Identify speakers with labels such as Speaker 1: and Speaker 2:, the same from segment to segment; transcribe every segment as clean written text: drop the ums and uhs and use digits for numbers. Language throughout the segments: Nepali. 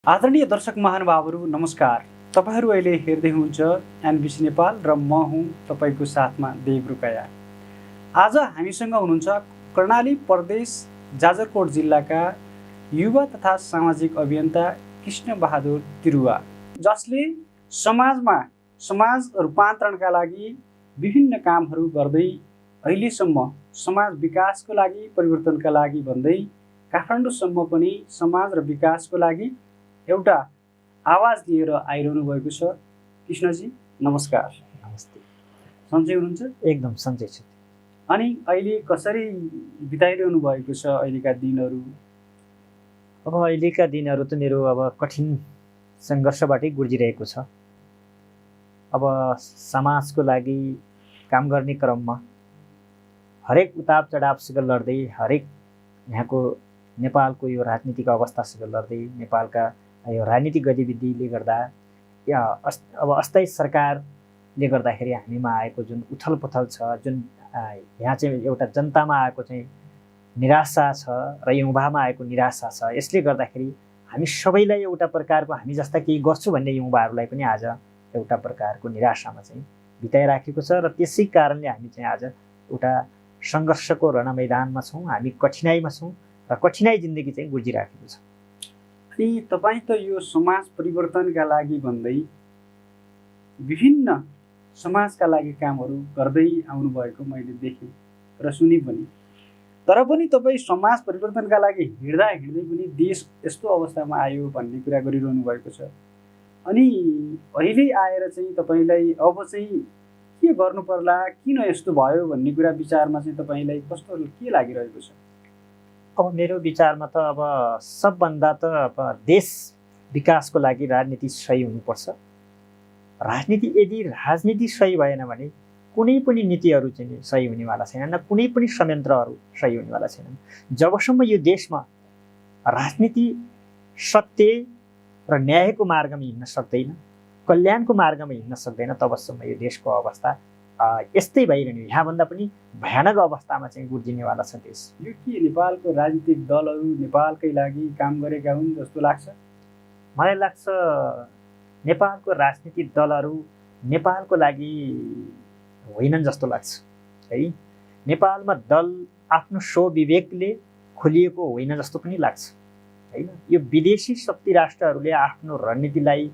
Speaker 1: आदरणीय दर्शक महानुभावहरू नमस्कार। तपाईहरू अहिले हेर्दै हुनुहुन्छ एनबिसी नेपाल र म हुँ तपाईको साथमा देव रुपैया। आज हामीसँग हुनुहुन्छ कर्णाली प्रदेश जाजरकोट जिल्लाका युवा तथा सामाजिक अभियन्ता कृष्ण बहादुर तिरुवा, जसले समाज रूपान्तरणका लागि विभिन्न कामहरू गर्दै अहिलेसम्म समाज विकासको लागि परिवर्तनका लागि भन्दै काठमाडौँसम्म पनि समाज र विकासको लागि एउटा आवाज लिएर आइरहनु भएको छ। कृष्णजी नमस्कार।
Speaker 2: नमस्ते।
Speaker 1: सन्चै हुनुहुन्छ?
Speaker 2: एकदम सन्चै छु।
Speaker 1: अनि अहिले कसरी बिताइरहनु भएको छ अहिलेका दिनहरू?
Speaker 2: अब अहिलेका दिनहरू त मेरो अब कठिन सङ्घर्षबाटै गुज्रिरहेको छ। अब समाजको लागि काम गर्ने क्रममा हरेक उताप चढावसँग लड्दै, हरेक यहाँको नेपालको यो राजनीतिक अवस्थासँग लड्दै, नेपालका यो राजनीतिक गतिविधिले गर्दा या अब अस्थायी सरकारले गर्दाखेरि हामीमा आएको जुन उथल पुथल छ, जुन यहाँ चाहिँ एउटा जनतामा आएको चाहिँ निराशा छ र युवामा आएको निराशा छ, यसले गर्दाखेरि हामी सबैलाई एउटा प्रकारको हामी जस्ता केही गर्छु भन्ने युवाहरूलाई पनि आज एउटा प्रकारको निराशामा चाहिँ बिताइराखेको छ। र त्यसै कारणले हामी चाहिँ आज एउटा सङ्घर्षको रणमैदानमा छौँ, हामी कठिनाइमा छौँ र कठिनाइ जिन्दगी चाहिँ गुजिराखेको छ।
Speaker 1: अनि तपाईँ त यो समाज परिवर्तनका लागि भन्दै विभिन्न समाजका लागि कामहरू गर्दै आउनुभएको मैले देखेँ र सुने पनि। तर पनि तपाईँ समाज परिवर्तनका लागि हिँड्दा पनि देश यस्तो अवस्थामा आयो भन्ने कुरा गरिरहनु भएको छ। अनि अहिले आएर चाहिँ तपाईँलाई अब चाहिँ के गर्नु पर्ला, किन यस्तो भयो भन्ने कुरा विचारमा चाहिँ तपाईँलाई कस्तो के लागिरहेको छ?
Speaker 2: अब मेरो विचारमा त अब सबभन्दा त अब देश विकासको लागि राजनीति सही हुनुपर्छ। राजनीति सही भएन भने कुनै पनि नीतिहरू चाहिँ सही हुनेवाला छैनन्, कुनै पनि संयन्त्रहरू सही हुनेवाला छैनन्। जबसम्म यो देशमा राजनीति सत्य र न्यायको मार्गमा हिँड्न सक्दैन, कल्याणको मार्गमा हिँड्न सक्दैन, तबसम्म यो देशको अवस्था यस्तै भइरहने, यहाँभन्दा पनि भयानक अवस्थामा चाहिँ गुज्रिनेवाला छ देश।
Speaker 1: यो के नेपालको राजनीतिक दलहरू नेपालकै लागि काम गरेका हुन् जस्तो लाग्छ?
Speaker 2: मलाई लाग्छ नेपालको राजनीतिक दलहरू नेपालको लागि होइनन् जस्तो लाग्छ है। नेपालमा दल आफ्नो स्वविवेकले खोलिएको होइन जस्तो पनि लाग्छ होइन। यो विदेशी शक्ति राष्ट्रहरूले आफ्नो रणनीतिलाई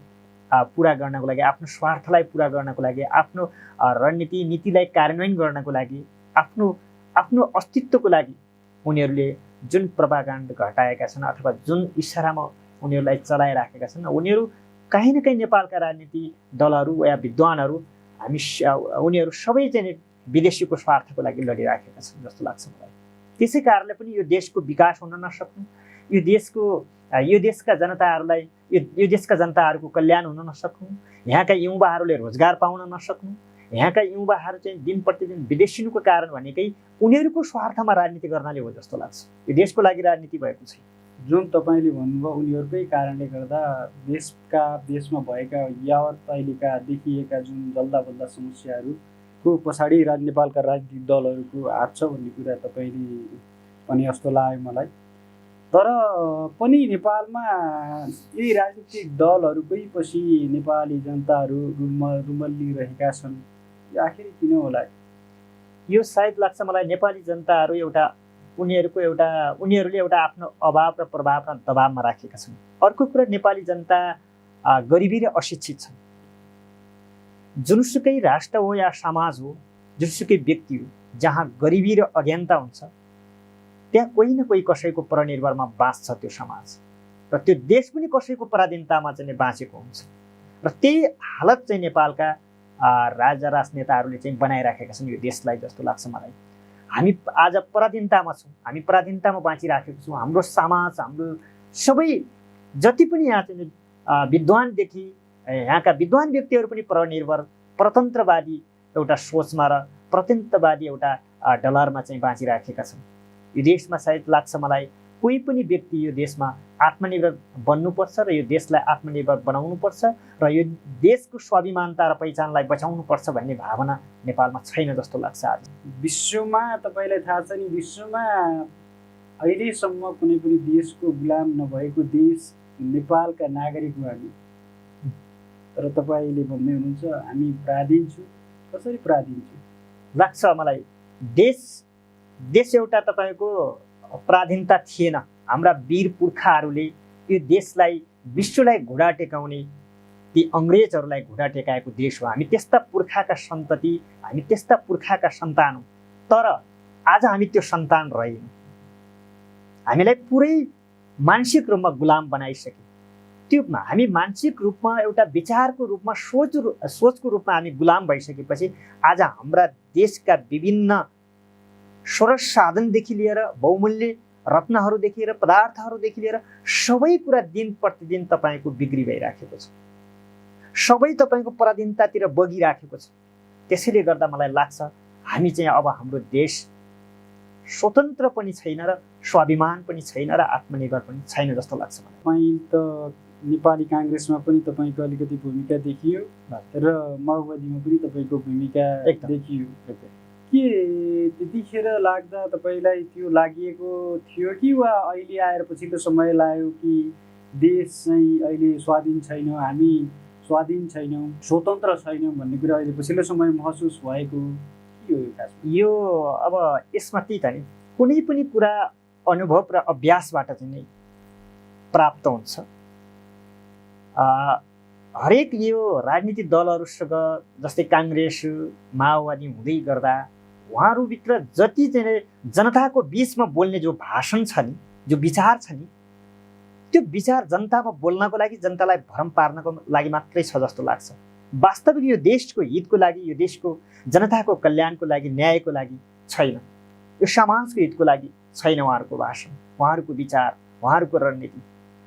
Speaker 2: पुरा गर्नको लागि, आफ्नो स्वार्थलाई पुरा गर्नको लागि, आफ्नो रणनीति नीतिलाई कार्यान्वयन गर्नको लागि, आफ्नो अस्तित्वको लागि उनीहरूले जुन प्रोपागान्डा घटाएका छन् अथवा जुन इसारामा उनीहरूलाई चलाइराखेका छन्, उनीहरू कहीँ न कहीँ नेपालका राजनीति दलहरू या विद्वानहरू उनीहरू सबै चाहिँ विदेशीको स्वार्थको लागि लडिराखेका छन् जस्तो लाग्छ मलाई। त्यसै कारणले पनि यो देशको विकास हुन नसक्नु, यो देशका जनताहरूलाई यो देशका जनताहरूको कल्याण हुन नसक्नु, यहाँका युवाहरूले रोजगार पाउन नसक्नु, यहाँका युवाहरू चाहिँ दिन प्रतिदिन विदेशिनुको कारण भनेकै उनीहरूको स्वार्थमा राजनीति गर्नाले हो जस्तो लाग्छ। यो देशको लागि राजनीति भएको छैन।
Speaker 1: जुन तपाईँले भन्नुभयो उनीहरूकै कारणले गर्दा देशमा भएका यावत अहिलेका देखिएका जुन जल्दा समस्याहरूको पछाडि नेपालका राजनीतिक दलहरूको हात छ भन्ने कुरा तपाईँले भने जस्तो लाग्यो मलाई। तर पनि नेपालमा यही राजनीतिक दलहरूकै पछि नेपाली जनताहरू रुमल्लिरहेका छन्। यो आखिर किन होला?
Speaker 2: यो सायद लाग्छ मलाई नेपाली जनताहरू उनीहरूले एउटा आफ्नो अभाव र प्रभाव र दबावमा राखेका छन्। अर्को कुरा, नेपाली जनता गरिबी र अशिक्षित छन्। जुनसुकै राष्ट्र हो या समाज हो, जुनसुकै व्यक्ति हो, जहाँ गरिबी र अज्ञानता हुन्छ त्यहाँ कोही न कोही कसैको परनिर्भरमा बाँच्छ त्यो समाज, र त्यो देश पनि कसैको पराधीनतामा चाहिँ बाँचेको हुन्छ। र त्यही हालत चाहिँ नेपालका राजनेताहरूले चाहिँ बनाइराखेका छन् यो देशलाई जस्तो लाग्छ मलाई। हामी आज पराधीनतामा छौँ, हामी पराधीनतामा बाँचिराखेको छौँ। हाम्रो समाज, हाम्रो सबै जति पनि यहाँ चाहिँ विद्वानदेखि यहाँका विद्वान व्यक्तिहरू पनि परनिर्भर परतन्त्रवादी एउटा सोचमा र परतन्त्रवादी एउटा डलरमा चाहिँ बाँचिराखेका छन्। यो देशमा सायद लाग्छ मलाई कोही पनि व्यक्ति यो देशमा आत्मनिर्भर बन्नुपर्छ र यो देशलाई आत्मनिर्भर बनाउनुपर्छ र यो देशको स्वाभिमानता र पहिचानलाई बचाउनुपर्छ भन्ने भावना नेपालमा छैन जस्तो लाग्छ। आज
Speaker 1: विश्वमा तपाईँलाई थाहा छ नि, विश्वमा अहिलेसम्म कुनै पनि देशको गुलाम नभएको देश नेपालका नागरिक हो हामी। तर तपाईँले भन्दै हुनुहुन्छ हामी पराधीन छु। कसरी पराधीन छु?
Speaker 2: लाग्छ मलाई देश एउटा तपाईँको पराधीनता थिएन। हाम्रा वीर पुर्खाहरूले यो देशलाई विश्वलाई घुँडा टेकाउने ती अङ्ग्रेजहरूलाई घुँडा टेकाएको देश हो। हामी त्यस्ता पुर्खाका सन्तति, हामी त्यस्ता पुर्खाका सन्तान हौँ। तर आज हामी त्यो सन्तान रहेनौँ। हामीलाई पुरै मानसिक रूपमा गुलाम बनाइसक्यो। त्यो हामी मानसिक रूपमा एउटा विचारको रूपमा सोचको रूपमा हामी गुलाम भइसकेपछि आज हाम्रा देशका विभिन्न षोडश साधनदेखि लिएर बहुमूल्य रत्नहरूदेखि लिएर पदार्थहरूदेखि लिएर सबै कुरा दिन प्रतिदिन तपाईँको बिक्री भइराखेको छ। सबै तपाईँको पराधीनतातिर बगिराखेको छ। त्यसैले गर्दा मलाई लाग्छ हामी चाहिँ अब हाम्रो देश स्वतन्त्र पनि छैन र स्वाभिमान पनि छैन र आत्मनिर्भर पनि छैन जस्तो लाग्छ मलाई।
Speaker 1: तपाईँ त नेपाली काङ्ग्रेसमा पनि तपाईँको अलिकति भूमिका देखियो र माओवादीमा पनि तपाईँको भूमिका देखियो। के त्यतिखेर लाग्दा तपाईँलाई त्यो लागि थियो कि वा अहिले आएर पछिल्लो समय लाग्यो कि देश चाहिँ अहिले स्वाधीन छैन, हामी स्वाधीन छैनौँ, स्वतन्त्र छैनौँ भन्ने कुरा अहिले पछिल्लो समय महसुस भएको के हो खासमा?
Speaker 2: यो अब यसमा त्यही त नि, कुनै पनि कुरा अनुभव र अभ्यासबाट चाहिँ नै प्राप्त हुन्छ। हरेक यो राजनीतिक दलहरूसँग जस्तै काङ्ग्रेस माओवादी हुँदै गर्दा उहाँहरूभित्र जति चाहिँ जनताको बिचमा बोल्ने जो भाषण छ नि, जो विचार छ नि, त्यो विचार जनतामा बोल्नको लागि, जनतालाई भ्रम पार्नको लागि मात्रै छ जस्तो लाग्छ। वास्तविक यो देशको हितको लागि, यो देशको जनताको कल्याणको लागि, न्यायको लागि छैन। यो समाजको हितको लागि छैन उहाँहरूको भाषण, उहाँहरूको विचार, उहाँहरूको रणनीति।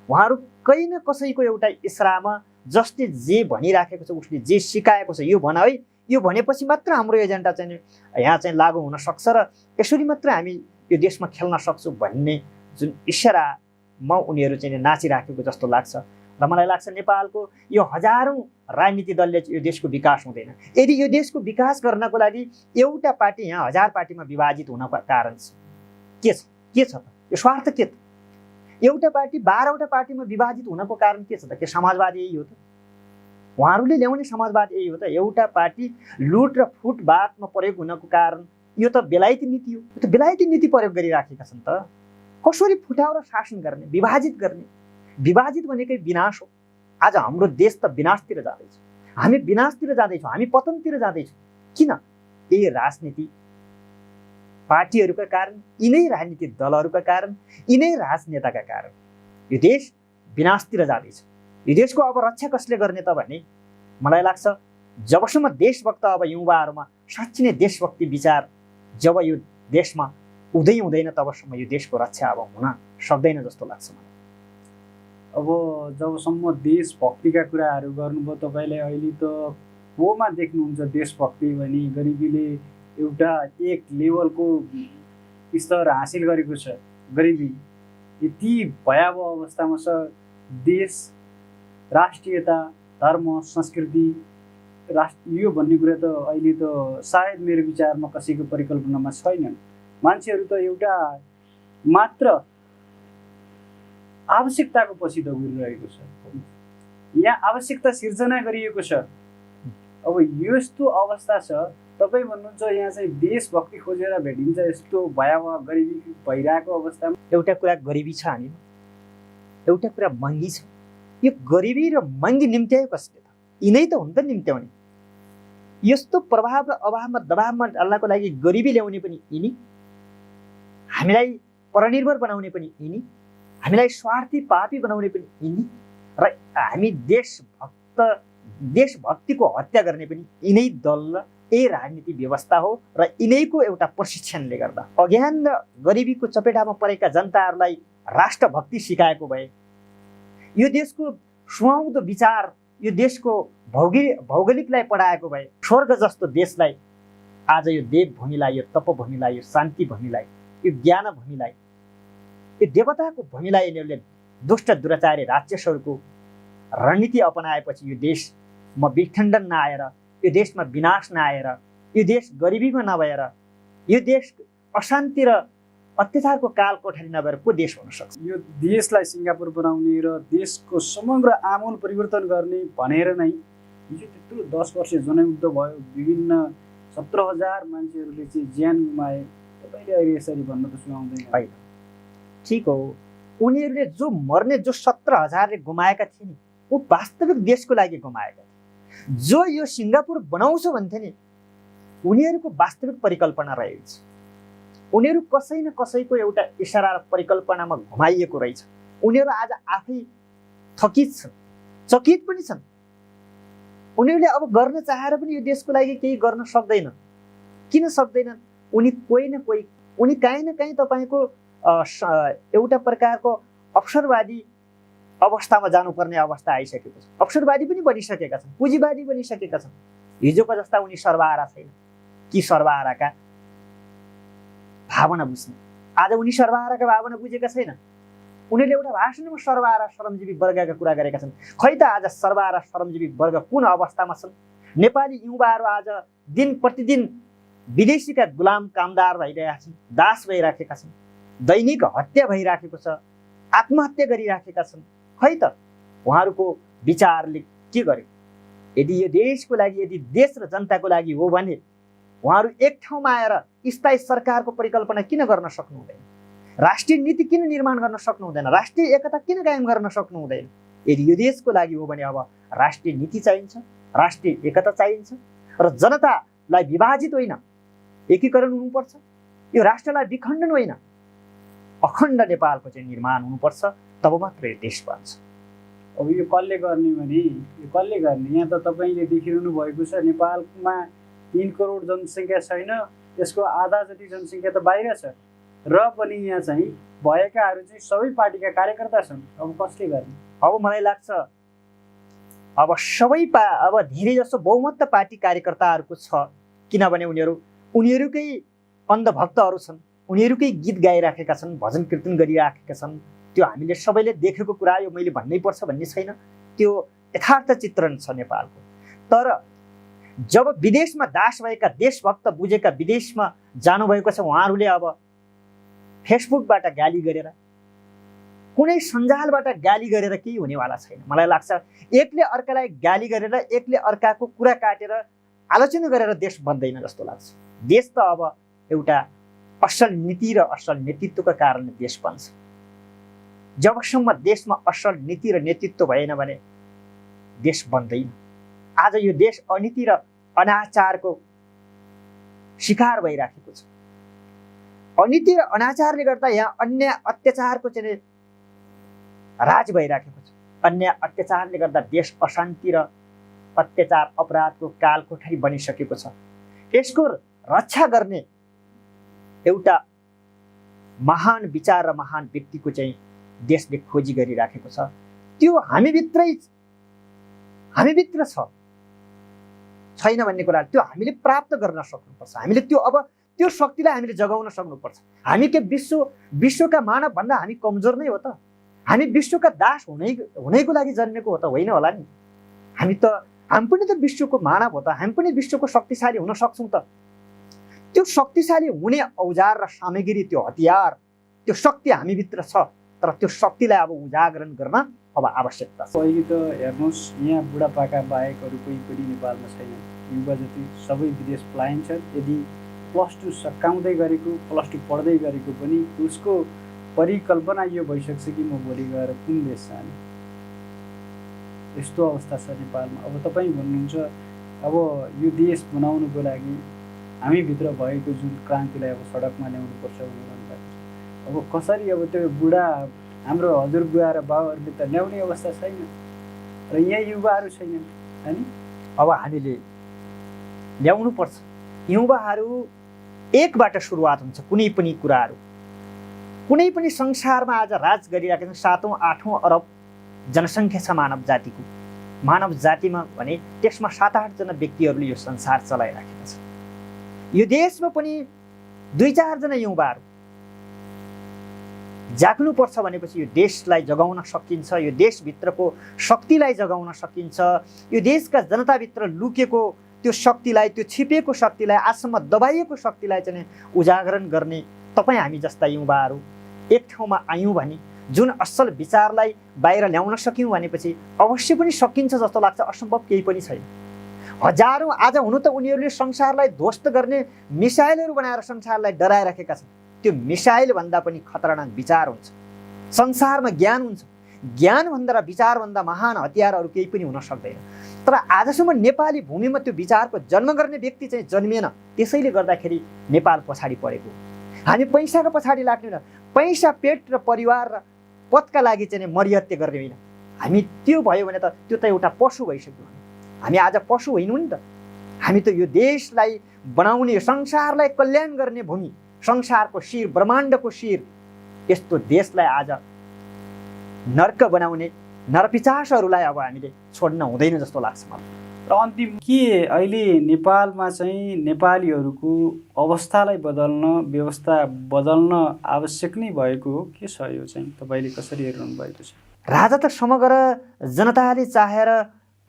Speaker 2: उहाँहरू कहीँ न कसैको एउटा इसारामा जसले जे भनिराखेको छ, उसले जे सिकाएको छ, यो भन है, यो भनेपछि मात्र हाम्रो एजेन्डा चाहिँ यहाँ चाहिँ लागू हुन सक्छ र यसरी मात्र हामी यो देशमा खेल्न सक्छौँ भन्ने जुन इसारामा उनीहरू चाहिँ नाचिराखेको जस्तो लाग्छ। र मलाई लाग्छ नेपालको यो हजारौँ राजनीतिक दलले यो देशको विकास हुँदैन। यदि यो देशको विकास गर्नको लागि एउटा पार्टी यहाँ 1000 पार्टीमा विभाजित हुनको कारण के छ त? यो स्वार्थ के त? एउटा पार्टी 12वटा पार्टीमा विभाजित हुनको कारण के छ त? के समाजवाद यही हो त? उहाँहरूले ल्याउने समाजवाद यही हो त? एउटा पार्टी लुट र फुटबादमा प्रयोग हुनको कारण यो त बेलायती नीति हो। यो त बेलायती नीति प्रयोग गरिराखेका छन् त। कसरी फुटाएर शासन गर्ने, विभाजित गर्ने? विभाजित भनेकै विनाश हो। आज हाम्रो देश त विनाशतिर जाँदैछ। हामी विनाशतिर जाँदैछौँ, हामी पतनतिर जाँदैछौँ। किन? यही राजनीति पार्टीहरूका कारण, यिनै राजनीतिक दलहरूका कारण, यिनै राजनेताका कारण यो देश विनाशतिर जाँदैछ। यो देशको अब रक्षा कसले गर्ने त भने मलाई लाग्छ जबसम्म देशभक्त अब युवाहरूमा साँच्चै नै देशभक्ति विचार जब यो देशमा हुँदैन तबसम्म यो देशको रक्षा अब हुन सक्दैन जस्तो लाग्छ मलाई।
Speaker 1: अब जबसम्म देशभक्तिका कुराहरू गर्नुभयो तपाईँले, अहिले त कोमा देख्नुहुन्छ देशभक्ति भने गरिबीले एउटा एक लेभलको स्तर हासिल गरेको छ। गरिबी यति भयावह अवस्थामा छ। देश, राष्ट्रियता, धर्म, संस्कृति, यो भन्ने कुरा त अहिले त सायद मेरो विचारमा कसैको परिकल्पनामा छैनन्। मान्छेहरू त एउटा मात्र आवश्यकताको पछि दौडिरहेको छ। यहाँ आवश्यकता सिर्जना गरिएको छ। अब यस्तो अवस्था छ, तपाईँ भन्नुहुन्छ यहाँ चाहिँ देशभक्ति खोजेर भेटिन्छ यस्तो भयावह गरिबी भइरहेको अवस्थामा।
Speaker 2: एउटा कुरा गरिबी छ हामीमा, एउटा कुरा महँगी छ। यो गरिबी र महँगी निम्त्यायो कसले त? यिनै त हुन् त निम्त्याउने। यस्तो प्रभाव र अभावमा दबावमा डाल्नको लागि गरिबी ल्याउने पनि यिनी, हामीलाई परनिर्भर बनाउने पनि यिनी, हामीलाई स्वार्थी पापी बनाउने पनि यिनी, र हामी देशभक्तिको हत्या गर्ने पनि यिनै दल र यही राजनीति व्यवस्था हो। र यिनैको एउटा प्रशिक्षणले गर्दा अज्ञान र गरिबीको चपेटामा परेका जनताहरूलाई राष्ट्रभक्ति सिकाएको भए, यो देशको सुहाउँदो विचार, यो देशको भौगोलिकलाई पढाएको भए, स्वर्ग जस्तो देशलाई आज यो देवभूमिलाई, यो तपभूमिलाई, यो शान्ति भूमिलाई, यो ज्ञान भूमिलाई, यो देवताको भूमिलाई यिनीहरूले दुष्ट दुराचारी राक्षसहरूको रणनीति अपनाएपछि यो देशमा विखण्डन नआएर, यो देशमा विनाश नआएर, यो देश गरिबीमा नभएर, यो देश अशान्ति र अत्याचारको काल कोठरी नभएर को देश हुन सक्छ?
Speaker 1: यो देशलाई सिङ्गापुर बनाउने र देशको समग्र आमूल परिवर्तन गर्ने भनेर नै हिजो त्यत्रो 10 वर्ष जनयुद्ध भयो, विभिन्न 17,000 मान्छेहरूले चाहिँ ज्यान गुमाए। तपाईँले अहिले यसरी भन्न त सुहाउँदैन।
Speaker 2: होइन, ठिक हो, उनीहरूले जो मर्ने जो 17,000ले गुमाएका थिए नि, वो वास्तविक देशको लागि गुमाएका थिए। जो यो सिङ्गापुर बनाउँछु भन्थे नि, उनीहरूको वास्तविक परिकल्पना रहेको छ। उनीहरू कसै न कसैको एउटा इसारा र परिकल्पनामा घुमाइएको रहेछ। उनीहरू आज आफै थकित छन्, चकित पनि छन्। उनीहरूले अब गर्न चाहेर पनि यो देशको लागि केही गर्न सक्दैनन्। किन सक्दैनन्? उनी कोही न कोही, उनी काहीँ न काहीँ तपाईँको एउटा प्रकारको अवसरवादी अवस्थामा जानुपर्ने अवस्था आइसकेको छ। अवसरवादी पनि बनिसकेका छन्, पुँजीवादी बनिसकेका छन्। हिजोको जस्ता उनी सर्वहारा छैन कि सर्वहाराका भावना बुझ्ने। आज उनी सर्वहाराका भावना बुझेका छैन। उनीहरूले एउटा भाषणमा सर्वहारा श्रमजीवी वर्गका कुरा गरेका छन्। खै त आज सर्वहारा श्रमजीवी वर्ग कुन अवस्थामा छन्? नेपाली युवाहरू आज दिन प्रतिदिन विदेशीका गुलाम कामदार भइरहेका छन्, दास भइराखेका छन्, दैनिक हत्या भइराखेको छ, आत्महत्या गरिराखेका छन्। खै त उहाँहरूको विचारले के गर्यो? यदि यो देशको लागि, यदि देश र जनताको लागि हो भने उहाँहरू एक ठाउँमा आएर स्थायी सरकारको परिकल्पना किन गर्न सक्नु हुँदैन? राष्ट्रिय नीति किन निर्माण गर्न सक्नु हुँदैन? राष्ट्रिय एकता किन कायम गर्न सक्नु हुँदैन? यदि यो देशको लागि हो भने अब राष्ट्रिय नीति चाहिन्छ, राष्ट्रिय एकता चाहिन्छ र जनतालाई विभाजित होइन, एकीकरण हुनुपर्छ। यो राष्ट्रलाई विखण्डन होइन, अखण्ड नेपालको चाहिँ निर्माण हुनुपर्छ। तब मात्र यो देश बन्छ।
Speaker 1: अब यो कसले गर्ने भने, यो कसले गर्ने? यहाँ त तपाईँले देखिरहनु भएको छ, नेपालमा 3 करोड जनसङ्ख्या छैन, यसको आधा जति जनसङ्ख्या त बाहिर छ र पनि यहाँ चाहिँ भएकाहरू चाहिँ सबै पार्टीका कार्यकर्ता छन्। अब कसले गर्ने?
Speaker 2: अब मलाई लाग्छ अब अब धेरै जसो बहुमत त पार्टी कार्यकर्ताहरूको छ, किनभने उनीहरूकै अन्धभक्तहरू छन्, उनीहरूकै गीत गाइराखेका छन्, भजन कीर्तन गरिराखेका छन्। त्यो हामीले सबैले देखेको कुरा, यो मैले भन्नै पर्छ भन्ने छैन, त्यो यथार्थ चित्रण छ नेपालको। तर जब विदेशमा दास भएका, देशभक्त बुझेका विदेशमा जानुभएको छ, उहाँहरूले अब फेसबुकबाट गाली गरेर, कुनै सञ्जालबाट गाली गरेर केही हुनेवाला छैन। मलाई लाग्छ एकले अर्कालाई गाली गरेर, एकले अर्काको कुरा काटेर, आलोचना गरेर देश बन्दैन जस्तो लाग्छ। देश त अब एउटा असल नीति र असल नेतृत्वका कारणले देश बन्छ। जबसम्म देशमा असल नीति र नेतृत्व भएन भने देश बन्दैन। आज यो देश अनीति र अनाचारको शिकार भइराखेको छ। अनीति र अनाचारले गर्दा यहाँ अन्याय अत्याचारको चाहिँ राज भइराखेको छ। अन्याय अत्याचारले गर्दा देश अशान्ति र अत्याचार अपराधको कालकोठरी बनिसकेको छ। यसको रक्षा गर्ने एउटा महान विचार र महान व्यक्तिको चाहिँ देशले खोजी गरिराखेको छ। त्यो हामीभित्र छ, छैन भन्ने कुरा, त्यो हामीले प्राप्त गर्न सक्नुपर्छ। हामीले त्यो शक्तिलाई हामीले जगाउन सक्नुपर्छ। हामी के विश्वका मानव भन्दा हामी कमजोर नै हो त? हामी विश्वका दास हुनेको लागि जन्मेको हो त होइन होला नि? हामी पनि त विश्वको मानव हो त? हामी पनि विश्वको शक्तिशाली हुन सक्छौँ त? त्यो शक्तिशाली हुने औजार र सामग्री, त्यो हतियार, त्यो शक्ति हामीभित्र छ। तर त्यो शक्तिलाई अब उजागरण गर्न अब आवश्यकता छ।
Speaker 1: अहिले त हेर्नुहोस्, यहाँ बुढापाका बाहेक अरू कोही पनि नेपालमा छैन। युवा जति सबै विदेश पलायन छन्। यदि +2 सकाउँदै गरेको, +2 पढ्दै गरेको पनि उसको परिकल्पना यो भइसक्छ कि म भोलि गएर कुन देश जाने, यस्तो अवस्था छ नेपालमा। अब तपाईँ भन्नुहुन्छ अब यो देश बनाउनुको लागि हामीभित्र भएको जुन क्रान्तिलाई अब सडकमा ल्याउनुपर्छ भन्ने भन्नुभएको छ। अब कसरी? अब त्यो बुढा हाम्रो हजुरबुवा र बाबुहरूले त ल्याउने अवस्था छैन र यहाँ युवाहरू छैनन् हैन।
Speaker 2: अब हामीले ल्याउनु पर्छ। युवाहरू एकबाट सुरुवात हुन्छ। कुनै पनि कुराहरू, कुनै पनि संसारमा आज राज गरिराखेका छन्। 7औं 8औं अरब जनसङ्ख्या छ मानव जातिको। मानव जातिमा भने त्यसमा 7-8 जना व्यक्तिहरूले यो संसार चलाइराखेका छन्। यो देशमा पनि 2-4 जना युवाहरू जाग्नुपर्छ भनेपछि यो देशलाई जगाउन सकिन्छ। यो देशभित्रको शक्तिलाई जगाउन सकिन्छ। यो देशका जनताभित्र लुकेको त्यो शक्तिलाई, त्यो छिपेको शक्तिलाई, आजसम्म दबाइएको शक्तिलाई चाहिँ उजागरण गर्ने तपाईँ हामी जस्ता युवाहरू एक ठाउँमा आयौँ भने जुन असल विचारलाई बाहिर ल्याउन सक्यौँ भनेपछि अवश्य पनि सकिन्छ जस्तो लाग्छ। असम्भव केही पनि छैन। हजारौँ आज हुनु त उनीहरूले संसारलाई ध्वस्त गर्ने मिसाइलहरू बनाएर संसारलाई डराइराखेका छन्। त्यो मिसाइलभन्दा पनि खतरनाक विचार हुन्छ। संसारमा ज्ञान हुन्छ। ज्ञानभन्दा र विचारभन्दा महान हतियार अरू केही पनि हुन सक्दैन। तर आजसम्म नेपाली भूमिमा त्यो विचारको जन्म गर्ने व्यक्ति चाहिँ जन्मिएन। त्यसैले गर्दाखेरि नेपाल पछाडि परेको। हामी पैसाको पछाडि लाग्ने र पैसा, पेट र परिवार र पदका लागि चाहिँ मरिहत्या गर्ने होइन। हामी त्यो भयो भने त त्यो त एउटा पशु भइसक्यो। हामी आज पशु होइनौँ नि त। हामी त यो देशलाई बनाउने, संसारलाई कल्याण गर्ने भूमि, संसारको शिर, ब्रह्माण्डको शिर, यस्तो देशलाई आज नर्क बनाउने नरपिचासहरूलाई अब हामीले छोड्न हुँदैन जस्तो लाग्छ मलाई।
Speaker 1: र अन्तिम के अहिले नेपालमा चाहिँ नेपालीहरूको अवस्थालाई बदल्न, व्यवस्था बदल्न आवश्यक नै भएको हो? के छ यो चाहिँ, तपाईँले कसरी हेर्नु भएको छ?
Speaker 2: राजा त समग्र जनताले चाहेर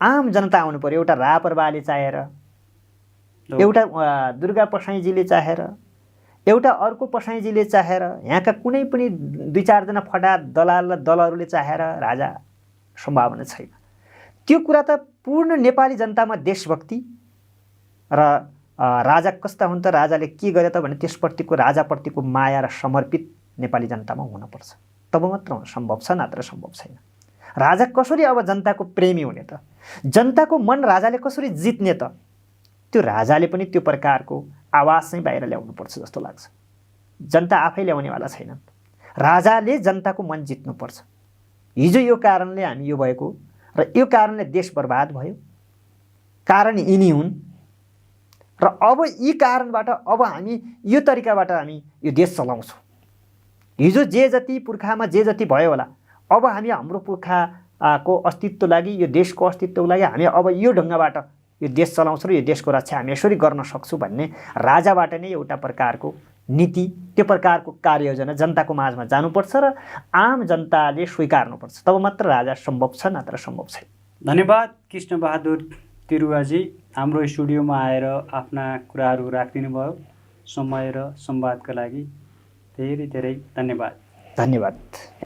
Speaker 2: आम जनता आउनु पर्यो। एउटा रापरवाले चाहेर, एउटा दुर्गा पसाइँजीले चाहेर, एउटा अर्को पसाइँजीले चाहेर, यहाँका कुनै पनि 2-4 फटा दलाल दलहरूले चाहेर राजा सम्भावना छैन। त्यो कुरा त पूर्ण नेपाली जनतामा देशभक्ति र राजा कस्ता हुन् त, राजाले के गरे त भने त्यसप्रतिको, राजाप्रतिको माया र समर्पित नेपाली जनतामा हुनुपर्छ। तब मात्र सम्भव छ, नत्र सम्भव छैन। राजा कसरी अब जनताको प्रेमी हुने त? जनताको मन राजाले कसरी जित्ने त? त्यो राजाले पनि त्यो प्रकारको आवाज चाहिँ बाहिर ल्याउनुपर्छ जस्तो लाग्छ। जनता आफै ल्याउनेवाला छैनन्। राजाले जनताको मन जित्नुपर्छ। हिजो यो कारणले हामी यो भएको र यो कारणले देश बर्बाद भयो। कारण यिनी हुन् र अब यी कारणबाट अब हामी यो तरिकाबाट हामी यो देश चलाउँछौँ। हिजो जे जति पुर्खामा जे जति भयो होला, अब हामी हाम्रो पुर्खाको अस्तित्वको लागि, यो देशको अस्तित्वको लागि हामी अब यो ढङ्गबाट यो देश चलाउँछौँ र यो देशको रक्षा हामी यसरी गर्न सक्छौँ भन्ने राजाबाट नै एउटा प्रकारको नीति, त्यो प्रकारको कार्ययोजना जनताको माझमा जानुपर्छ र आम जनताले स्वीकार्नुपर्छ। तब मात्र राजा सम्भव छ, नत्र सम्भव छैन।
Speaker 1: धन्यवाद कृष्णबहादुर तिरुवाजी, हाम्रो स्टुडियोमा आएर आफ्ना कुराहरू राखिदिनु भयो। समय र संवादका लागि धेरै धेरै धन्यवाद।
Speaker 2: धन्यवाद।